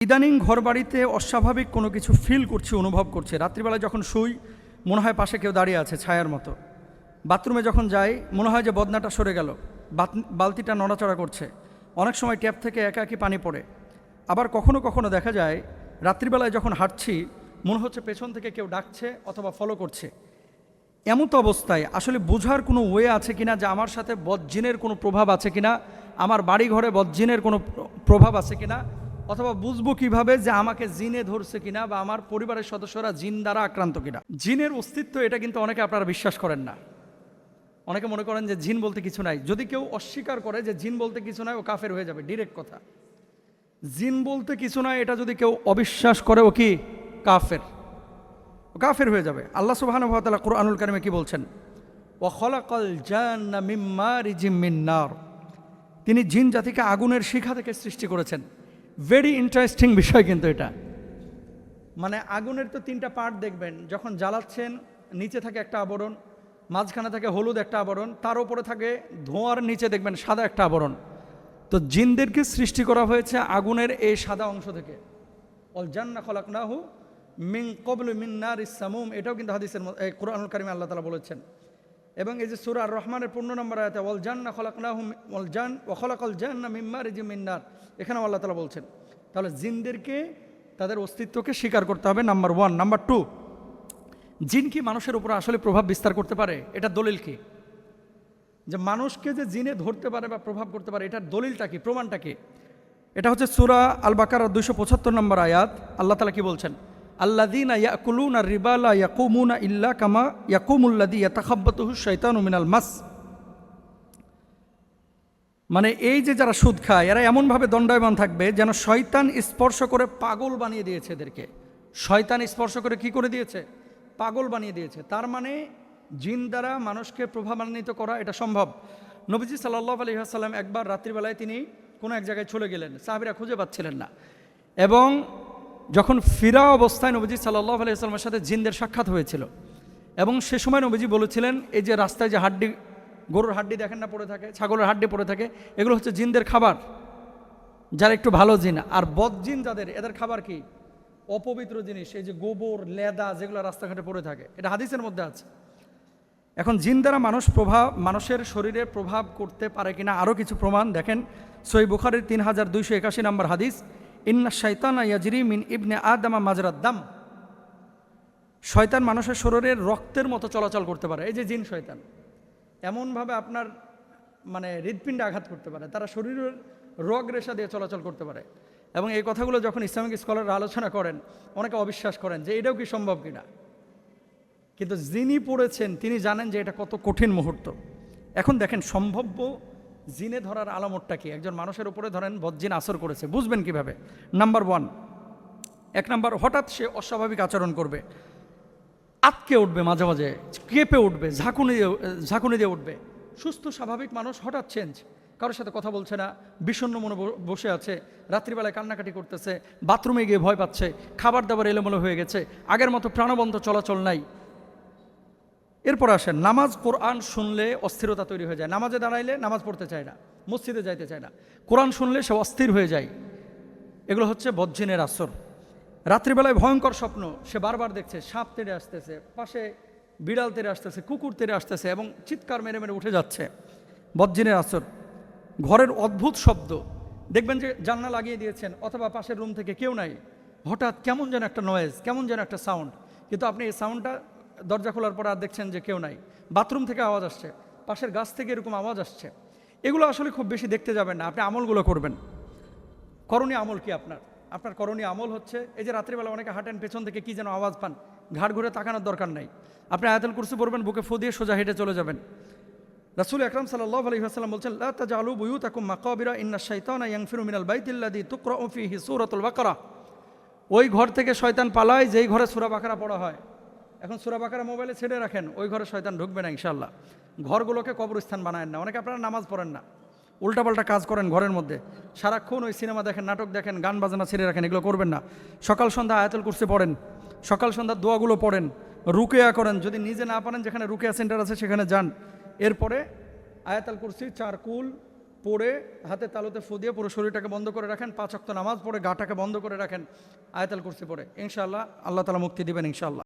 ইদানিং ঘরবাড়িতে অস্বাভাবিক কোনো কিছু ফিল করছি, অনুভব করছি। রাত্রিবেলায় যখন শুই মনে হয় পাশে কেউ দাঁড়িয়ে আছে ছায়ার মতো। বাথরুমে যখন যাই মনে হয় যে বদনাটা সরে গেল, বালতিটা নড়াচড়া করছে। অনেক সময় ট্যাপ থেকে একা একই পানি পড়ে। আবার কখনো কখনো দেখা যায় রাত্রিবেলায় যখন হাঁটছি মনে হচ্ছে পেছন থেকে কেউ ডাকছে অথবা ফলো করছে। এমতো অবস্থায় আসলে বোঝার কোনো ওয়ে আছে কিনা যে আমার সাথে বদজিনের কোনো প্রভাব আছে কিনা, আমার বাড়ি ঘরে বদজিনের কোনো প্রভাব আছে কিনা, অথবা বুঝবো কিভাবে যে আমাকে জিনে ধরছে কিনা বা আমার পরিবারের সদস্যরা জিন দ্বারা আক্রান্ত কিনা। জিনের অস্তিত্ব এটা কিন্তু অনেকে আপনারা বিশ্বাস করেন না। অনেকে মনে করেন যে জিন বলতে কিছু নাই। যদি কেউ অস্বীকার করে যে জিন বলতে কিছু নাই, ও কাফের হয়ে যাবে, ডিরেক্ট কথা। জিন বলতে কিছু নাই এটা যদি কেউ অবিশ্বাস করে, ও কি কাফের, ও কাফের হয়ে যাবে। আল্লাহ সুবহানাহু ওয়া তাআলা কুরআনুল কারীমে কি বলছেন? ওয়া খালাকাল জান্না মিন মারিজিম মিন নার। তিনি জিন জাতিকে আগুনের শিখা থেকে সৃষ্টি করেছেন। ভেরি ইন্টারেস্টিং বিষয় কিন্তু এটা। মানে আগুনের তো তিনটা পার্ট দেখবেন, যখন জ্বালাচ্ছেন নিচে থাকে একটা আবরণ, মাঝখানে থাকে হলুদ একটা আবরণ, তার উপরে থাকে ধোঁয়ার নিচে দেখবেন সাদা একটা আবরণ। তো জিনদেরকে সৃষ্টি করা হয়েছে আগুনের এই সাদা অংশ থেকে। অল জান্না খলাকনাহু মিন ক্বাবলু মিন নারিস সামুম, এটাও কিন্তু হাদিসের কুরআনুল কারীমে আল্লাহ তাআলা বলেছেন। এবং এই যে সূরা আর রহমানের 15 নম্বর আয়াতে ওয়াল জান্না খলাকনাহু ওয়াল জান ওয়া খলাকাল জান্না মিন মারিজিম মিন নার, এখানেও আল্লাহ তাআলা বলছেন। তাহলে জিনদেরকে তাদের অস্তিত্বকে স্বীকার করতে হবে, নাম্বার 1। নাম্বার 2, জিন কি মানুষের উপর আসলে প্রভাব বিস্তার করতে পারে? এটা দলিল কি যে মানুষকে যে জিনে ধরতে পারে বা প্রভাব করতে পারে? এটার দলিলটা কি, প্রমাণটা কি? এটা হচ্ছে সূরা আল বাকারা 275 নম্বর আয়াত। আল্লাহ তাআলা কি বলছেন? আল্লাযীনা ইয়াকুলুনা রিবা লা ইয়াকুমুনা ইল্লা কামা ইয়াকুমুল্লাযী ইয়াতাখাব্বাতুহু শাইতানু মিনাল মাস। মানে এই যে যারা সুদ খায় এরা এমনভাবে দণ্ডায়মান থাকবে যেন শয়তান স্পর্শ করে পাগল বানিয়ে দিয়েছে এদেরকে। শয়তান স্পর্শ করে কি করে দিয়েছে? পাগল বানিয়ে দিয়েছে। তার মানে জিন দ্বারা মানুষকে প্রভাবান্বিত করা এটা সম্ভব। নবীজি সাল্লাল্লাহু আলাইহি ওয়াসাল্লাম একবার রাত্রিবেলায় তিনি কোনো এক জায়গায় চলে গেলেন, সাহাবীরা খুঁজে পাচ্ছিলেন না। এবং যখন ফিরা অবস্থায় নবীজি সাল্লাল্লাহু আলাইহি ওয়াসাল্লামের সাথে জিনদের সাক্ষাৎ হয়েছিল। এবং সে সময় নবীজি বলেছিলেন, এই যে রাস্তায় যে হাড্ডি, গরুর হাড্ডি দেখেন না পড়ে থাকে, ছাগলের হাড্ডি পড়ে থাকে, এগুলো হচ্ছে জিনদের খাবার, যারা একটু ভালো জিন। আর বদ জিন যাদের, এদের খাবার কি? অপবিত্র জিনিস, এই যে গোবর, লেদা যেগুলো রাস্তাঘাটে পড়ে থাকে, এটা হাদিসের মধ্যে আছে। এখন জিন দ্বারা মানুষের শরীরে প্রভাব করতে পারে কিনা আরও কিছু প্রমাণ দেখেন। সহিহ বুখারীর 3281 নম্বর হাদিস, ইন্না শাইতানা ইয়াজরি মিন ইবনে আদম মাজরাদ দাম। শয়তান মানুষের শরীরের রক্তের মতো চলাচল করতে পারে। এই যে জিন শয়তান এমনভাবে আপনার মানে হৃৎপিণ্ডে আঘাত করতে পারে, তারা শরীরের রগ রেশা দিয়ে চলাচল করতে পারে। এবং এই কথাগুলো যখন ইসলামিক স্কলাররা আলোচনা করেন অনেকে অবিশ্বাস করেন যে এটাও কি সম্ভব কিনা। কিন্তু যিনি পড়েছেন তিনি জানেন যে এটা কত কঠিন মুহূর্ত। এখন দেখেন সম্ভাব্য জিনে ধরার আলামতটা কি? একজন মানুষের উপরে ধরেন বদজিন আসর করেছে, বুঝবেন কিভাবে? নাম্বার 1, নাম্বার, হঠাৎ সে অস্বাভাবিক আচরণ করবে, আটকে উঠবে, মাঝে মাঝে কেঁপে উঠবে, ঝাঁকুনি দিয়ে উঠবে। সুস্থ স্বাভাবিক মানুষ হঠাৎ চেঞ্জ, কারোর সাথে কথা বলছে না, বিষণ্ণ মনে বসে আছে, রাত্রিবেলায় কান্নাকাটি করতেছে, বাথরুমে গিয়ে ভয় পাচ্ছে, খাবার দাবার এলোমেলো হয়ে গেছে, আগের মতো প্রাণবন্ত চলাচল নাই। এরপর আসেন নামাজ, কোরআন শুনলে অস্থিরতা তৈরি হয়ে যায়। নামাজে দাঁড়াইলে নামাজ পড়তে চায় না, মসজিদে যাইতে চায় না, কোরআন শুনলে সে অস্থির হয়ে যায়। এগুলো হচ্ছে বদজিনের আসর। রাত্রিবেলায় ভয়ঙ্কর স্বপ্ন, সে বারবার দেখছে সাপ তেড়ে আসতেছে, পাশে বিড়াল তেড়ে আসতেছে, কুকুর তেড়ে আসতেছে এবং চিৎকার মেরে মেরে উঠে যাচ্ছে, বদজিনের আসর। ঘরের অদ্ভুত শব্দ, দেখবেন যে জানলা লাগিয়ে দিয়েছেন অথবা পাশের রুম থেকে কেউ নাই, হঠাৎ কেমন যেন একটা নয়েজ, কেমন যেন একটা সাউন্ড, কিন্তু আপনি এই সাউন্ডটা দরজা খোলার পর আর দেখছেন যে কেউ নাই। বাথরুম থেকে আওয়াজ আসছে, পাশের গাছ থেকে এরকম আওয়াজ আসছে। এগুলো আসলে খুব বেশি দেখতে যাবেন না, আপনি আমলগুলো করবেন। করণীয় আমল কি আপনার করণীয় আমল হচ্ছে, এই যে রাত্রিবেলা অনেকে হাঁটেন, পেছন থেকে কি যেন আওয়াজ পান, ঘাড় ঘুরে তাকানোর দরকার নাই, আপনি আয়াতুল কুরসি পড়বেন, বুকে ফু দিয়ে সোজা হেঁটে চলে যাবেন। রাসূল আকরাম সাল্লাল্লাহু আলাইহি ওয়াসাল্লাম বলছেন, লা তাজআলু বুয়ুতাকুম মাকাবিরা ইন্নাশ শাইতানা ইয়ানফিরু মিনাল বাইতিল্লাযী তুকরাউ ফীহি সূরাতুল বাকারা। ওই ঘর থেকে শয়তান পালায় যেই ঘরে সূরা বাকারা পড়া হয়। এখন সূরা বাকারা মোবাইলে ছেড়ে রাখেন, ওই ঘরে শয়তান ঢুকবে না ইনশাআল্লাহ। ঘরগুলোকে কবরস্থান বানায়েন না। অনেকে আপনারা নামাজ পড়েন না, উল্টাপাল্টা কাজ করেন ঘরের মধ্যে, সারাক্ষণ ওই সিনেমা দেখেন, নাটক দেখেন, গান বাজনা ছেড়ে রাখেন, এগুলো করবেন না। সকাল সন্ধ্যা আয়াতুল কুরসি পড়েন, সকাল সন্ধ্যা দোয়াগুলো পড়েন, রুকিয়া করেন। যদি নিজে না পারেন যেখানে রুকিয়া সেন্টার আছে সেখানে যান। এরপরে আয়াতুল কুরসি 4 কুল পড়ে হাতে তালুতে ফু দিয়ে পুরো শরীরটাকে বন্ধ করে রাখেন, 5 ওয়াক্ত নামাজ পড়ে গাটাকে বন্ধ করে রাখেন, আয়াতুল কুরসি পড়ে, ইনশাআল্লাহ আল্লাহ তাআলা মুক্তি দিবেন ইনশাআল্লাহ।